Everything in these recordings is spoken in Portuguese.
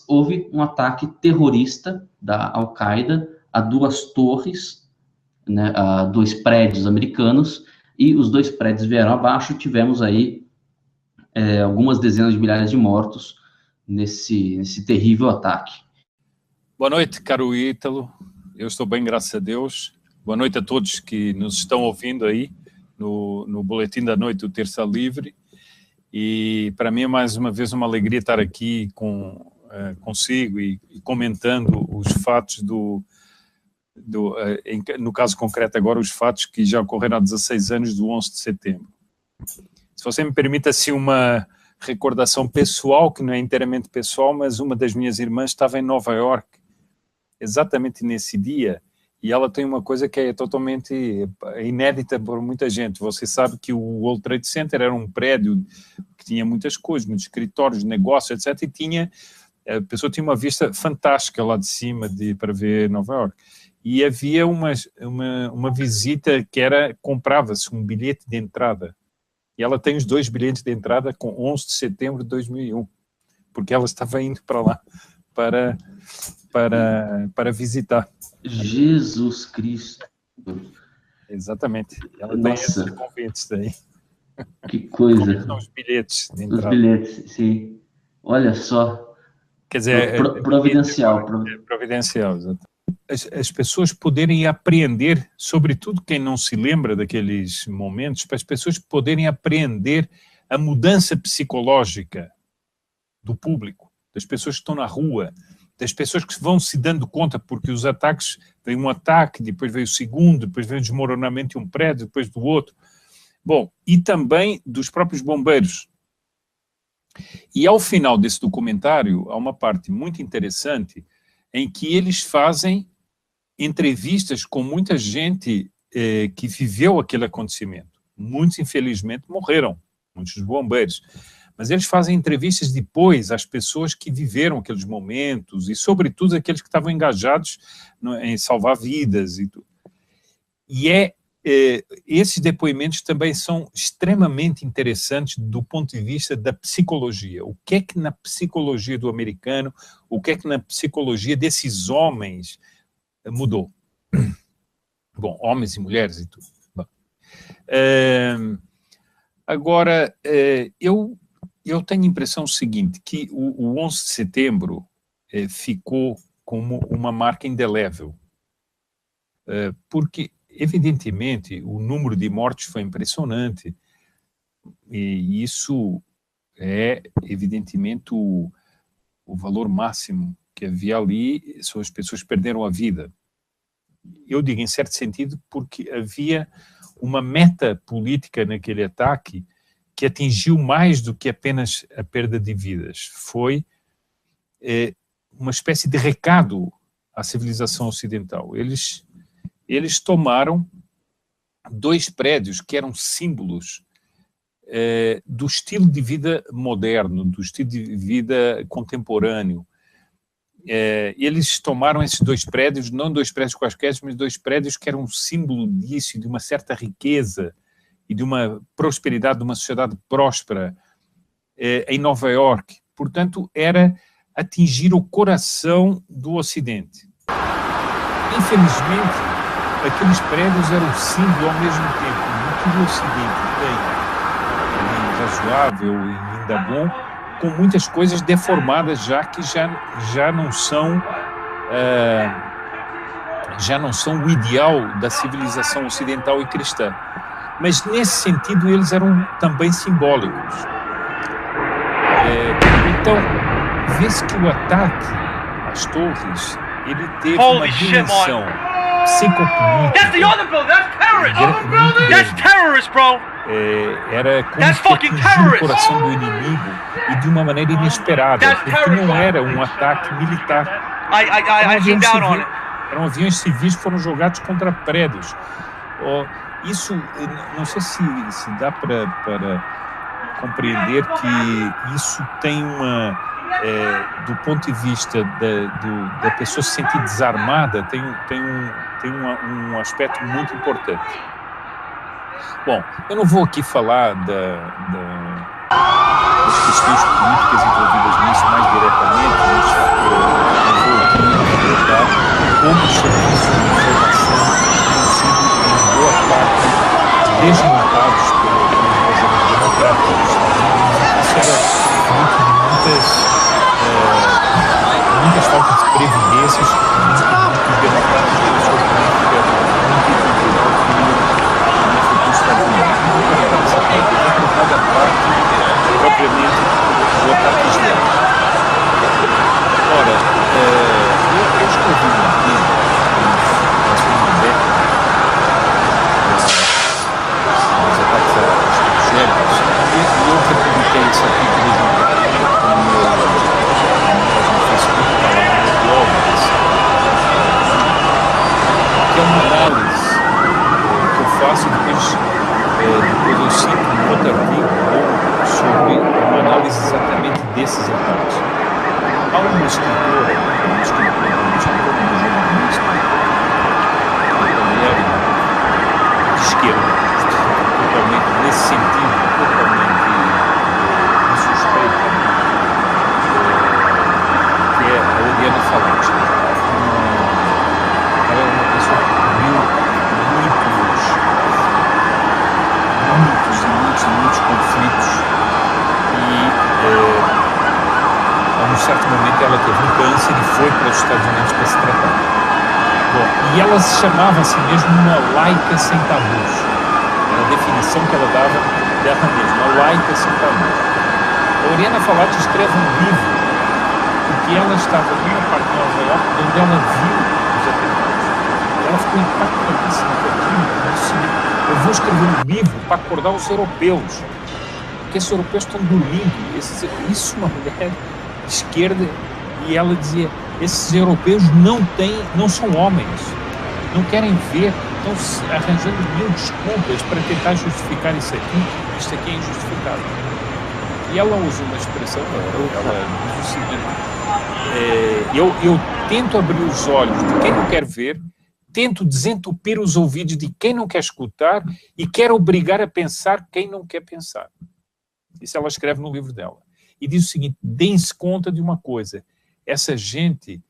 houve um ataque terrorista da Al-Qaeda a 2 torres, né, a 2 prédios americanos, e os 2 prédios vieram abaixo. Tivemos aí algumas dezenas de milhares de mortos nesse terrível ataque. Boa noite, caro Ítalo. Eu estou bem, graças a Deus. Boa noite a todos que nos estão ouvindo aí no Boletim da Noite do Terça Livre. E para mim é mais uma vez uma alegria estar aqui consigo e comentando os fatos no caso concreto agora, os fatos que já ocorreram há 16 anos do 11 de setembro. Se você me permite assim uma recordação pessoal, que não é inteiramente pessoal, mas uma das minhas irmãs estava em Nova York, exatamente nesse dia, e ela tem uma coisa que é totalmente inédita por muita gente. Você sabe que o World Trade Center era um prédio que tinha muitas coisas, muitos escritórios, negócios, etc. E a pessoa tinha uma vista fantástica lá de cima para ver Nova York. E havia uma visita que comprava-se um bilhete de entrada. E ela tem os 2 bilhetes de entrada com 11 de setembro de 2001, porque ela estava indo para lá para visitar. Jesus Cristo. Exatamente. Ela tem esses convites aí. Que coisa. Como são os bilhetes de entrada. Os bilhetes, sim. Olha só. Quer dizer, providencial. Providencial, exatamente. As pessoas poderem apreender, sobretudo quem não se lembra daqueles momentos, para as pessoas poderem apreender a mudança psicológica do público, das pessoas que estão na rua, das pessoas que vão se dando conta, porque os ataques, vem um ataque, depois vem o segundo, depois vem o desmoronamento de um prédio, depois do outro. Bom, e também dos próprios bombeiros. E ao final desse documentário, há uma parte muito interessante em que eles fazem entrevistas com muita gente que viveu aquele acontecimento. Muitos, infelizmente, morreram, muitos dos bombeiros. Mas eles fazem entrevistas depois às pessoas que viveram aqueles momentos e, sobretudo, aqueles que estavam engajados em salvar vidas. E esses depoimentos também são extremamente interessantes do ponto de vista da psicologia. O que é que na psicologia do americano, o que é que na psicologia desses homens mudou? Bom, homens e mulheres e tudo. Bom, agora, eu tenho a impressão seguinte, que o 11 de setembro ficou como uma marca indelével, porque, evidentemente, o número de mortes foi impressionante, e isso é, evidentemente, o valor máximo que havia ali, são as pessoas que perderam a vida. Eu digo em certo sentido porque havia uma meta política naquele ataque que atingiu mais do que apenas a perda de vidas. Foi uma espécie de recado à civilização ocidental. Eles tomaram 2 prédios que eram símbolos do estilo de vida moderno, do estilo de vida contemporâneo. Eles tomaram esses 2 prédios, não 2 prédios quaisquer, mas 2 prédios que eram um símbolo disso, de uma certa riqueza e de uma prosperidade, de uma sociedade próspera em Nova York. Portanto, era atingir o coração do Ocidente. Infelizmente, aqueles prédios eram símbolo ao mesmo tempo do que o Ocidente tem razoável e ainda bom, com muitas coisas deformadas que já não são o ideal da civilização ocidental e cristã. Mas, nesse sentido, eles eram também simbólicos. Então, vê-se que o ataque às torres, ele teve uma dimensão psicopolítica. Era como que atingiu o coração do inimigo e de uma maneira inesperada, porque não era um ataque militar. Eram aviões civis que foram jogados contra prédios. Isso, não sei se dá para compreender que isso tem do ponto de vista da pessoa se sentir desarmada, tem um aspecto muito importante. Bom, eu não vou aqui falar das questões políticas envolvidas nisso mais diretamente, mas desmontados pelos governos democráticos dos Estados Unidos. Isso era fruto de muitas faltas de previdências que os democratas têm a sua política multicultural que não foi para os Estados Unidos. Essa política foi colocada à parte propriamente do ataque islâmico. Ora, eu escrevi um artigo há uma década dos ataques gélidos e eu republiquei esse artigo no meu Facebook, no blog, que é uma análise que eu faço e depois eu cito um outro artigo sobre uma análise exatamente desses ataques. Há uma escritora, uma jornalista, uma mulher de esquerda, totalmente nesse sentido, totalmente insuspeita, que é a Oriana Fallaci. Ela é uma pessoa que cobriu muitos conflitos e a um certo momento ela teve um câncer e foi para os Estados Unidos para se tratar. Bom, e ela se chamava a si mesma uma laica sem tabus. Era a definição que ela dava dela mesma, uma laica sem tabus. A Oriana Fallaci escreve um livro porque ela estava numa parte de Nova York onde ela viu os atentados. Ela ficou impactadíssima com aquilo e disse: eu vou escrever um livro para acordar os europeus, porque esses europeus estão dormindo. Isso uma mulher de esquerda, e ela dizia: esses europeus não são homens, não querem ver, estão arranjando mil desculpas para tentar justificar isso aqui é injustificável. E ela usa uma expressão, ela diz o seguinte: eu tento abrir os olhos de quem não quer ver, tento desentupir os ouvidos de quem não quer escutar e quero obrigar a pensar quem não quer pensar. Isso ela escreve no livro dela. E diz o seguinte: deem-se conta de uma coisa, essa gente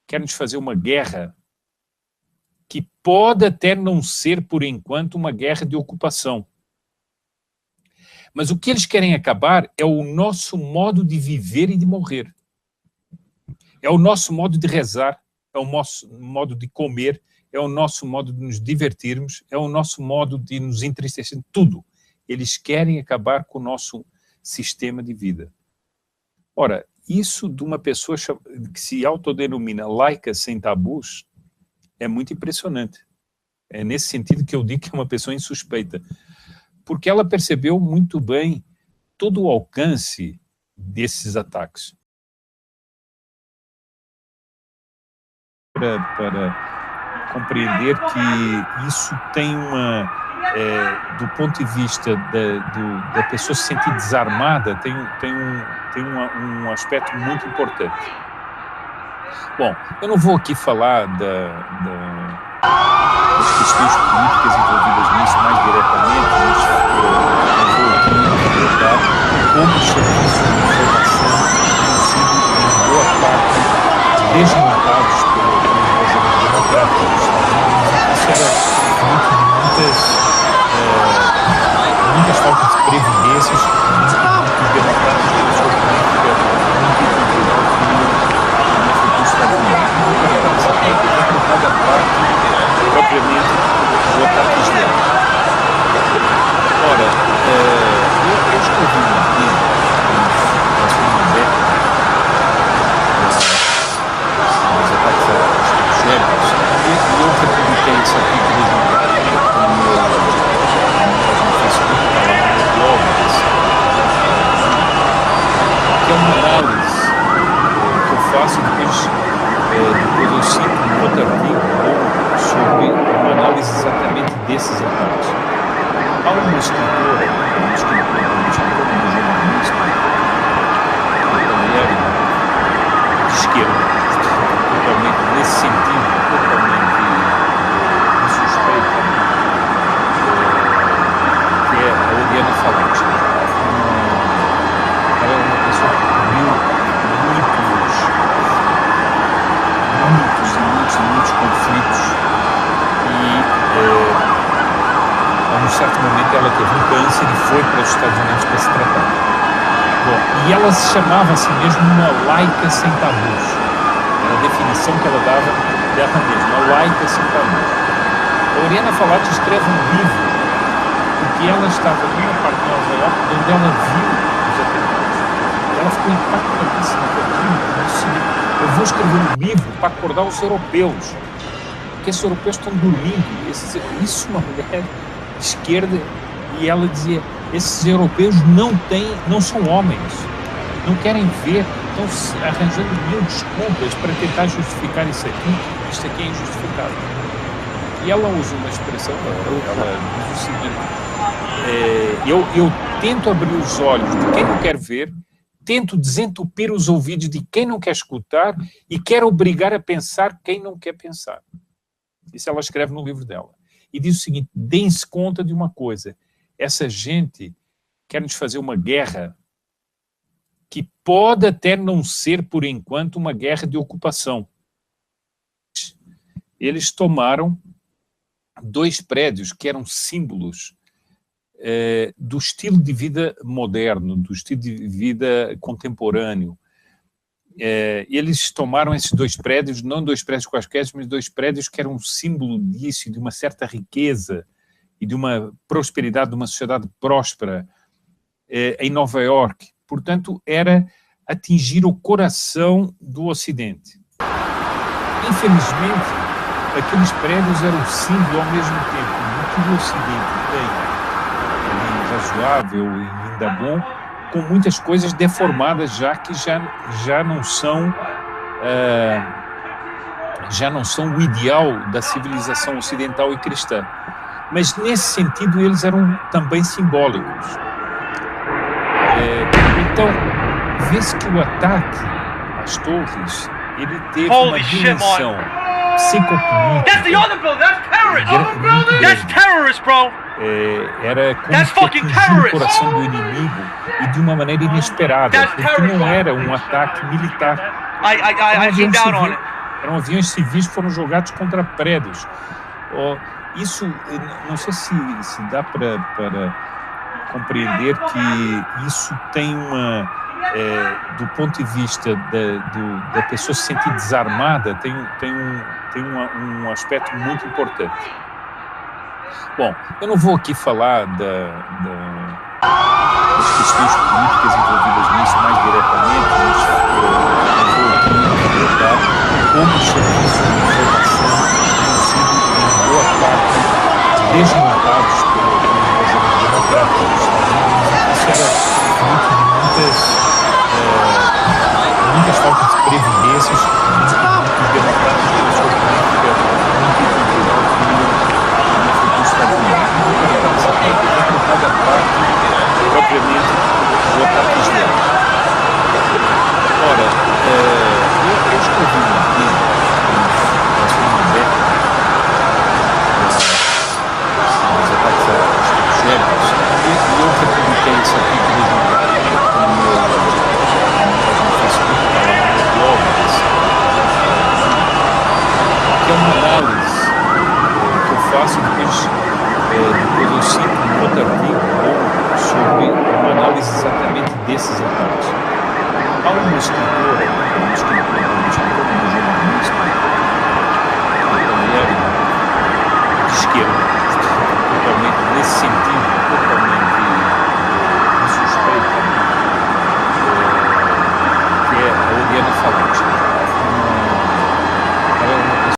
quer nos fazer uma guerra que pode até não ser, por enquanto, uma guerra de ocupação. Mas o que eles querem acabar é o nosso modo de viver e de morrer. É o nosso modo de rezar, é o nosso modo de comer, é o nosso modo de nos divertirmos, é o nosso modo de nos entristecer, tudo. Eles querem acabar com o nosso sistema de vida. Ora, isso de uma pessoa que se autodenomina laica sem tabus é muito impressionante. É nesse sentido que eu digo que é uma pessoa insuspeita, porque ela percebeu muito bem todo o alcance desses ataques. Para compreender que isso tem do ponto de vista da pessoa se sentir desarmada, tem um aspecto muito importante. Bom, eu não vou aqui falar das questões políticas envolvidas nisso mais diretamente, mas eu vou aqui abordar como os serviços de informação têm sido, em boa parte, desmontados pelos governos democráticos dos Estados Unidos. Isso era fruto de muitas faltas de previdências que os democratas têm a sua política multicultural que não foi para os Estados Unidos. Essa política foi colocada à parte propriamente do ataque islâmico. Ora, eu escrevi um artigo há uma década dos ataques gélidos e eu republiquei esse artigo no meu Facebook, no meu blog, que é uma análise que eu faço e depois eu cito um outro artigo sobre uma análise exatamente desses ataques. Há uma escritora, uma jornalista, uma mulher de esquerda, totalmente nesse sentido, totalmente insuspeita, que é a Oriana Fallaci. Ela é uma pessoa que cobriu muitos conflitos e a um certo momento repente ela teve um câncer e foi para os Estados Unidos para se tratar. Bom, e ela se chamava assim mesmo uma laica sem tabus. Era a definição que ela dava dela mesma, uma laica sem tabus. A Oriana Fallaci escreve um livro porque ela estava numa parte de Nova Iorque onde ela viu os atentados. Ela ficou impactadíssima com aquilo. Ela disse: eu vou escrever um livro para acordar os europeus, porque esses europeus estão dormindo. Isso uma mulher de esquerda, e ela dizia: esses europeus não são homens, não querem ver, estão arranjando mil desculpas para tentar justificar isso aqui é injustificável. E ela usa uma expressão, ela diz o seguinte: eu tento abrir os olhos de quem não quer ver, tento desentupir os ouvidos de quem não quer escutar e quero obrigar a pensar quem não quer pensar. Isso ela escreve no livro dela. E diz o seguinte: deem-se conta de uma coisa, essa gente quer nos fazer uma guerra que pode até não ser, por enquanto, uma guerra de ocupação. Eles tomaram 2 prédios que eram símbolos do estilo de vida moderno, do estilo de vida contemporâneo. Eles tomaram esses 2 prédios, não 2 prédios quaisquer, mas 2 prédios que eram um símbolo disso, de uma certa riqueza e de uma prosperidade, de uma sociedade próspera em Nova Iorque. Portanto, era atingir o coração do Ocidente. Infelizmente, aqueles prédios eram símbolo ao mesmo tempo do que o Ocidente tem razoável e ainda bom, com muitas coisas deformadas que já não são o ideal da civilização ocidental e cristã. Mas nesse sentido eles eram também simbólicos. Então vê-se que o ataque às torres ele teve uma dimensão psicopolítica. Era como que atingir o coração do inimigo e de uma maneira inesperada, porque não era um ataque militar. Eram aviões civis que foram jogados contra prédios. Isso, não sei se dá para compreender que isso tem do ponto de vista da pessoa se sentir desarmada, tem um aspecto muito importante. Bom, eu não vou aqui falar das questões políticas envolvidas nisso mais diretamente, mas eu vou aqui abordar como os serviços de informação têm sido, em boa parte, desmontados pelo governo democrático dos Estados Unidos. Isso era fruto de muitas faltas de previdências que os democratas têm a sua política multicultural que Estados Unidos. Cada parte, propriamente, do ataque islâmico. Ora, eu escrevi um artigo há uma década dos ataques às gêmeas, e eu republiquei esse artigo mesmo no Facebook, no blog, que é uma análise que eu faço depois eu cito um outro artigo sobre uma análise exatamente desses ataques. Há uma escritora,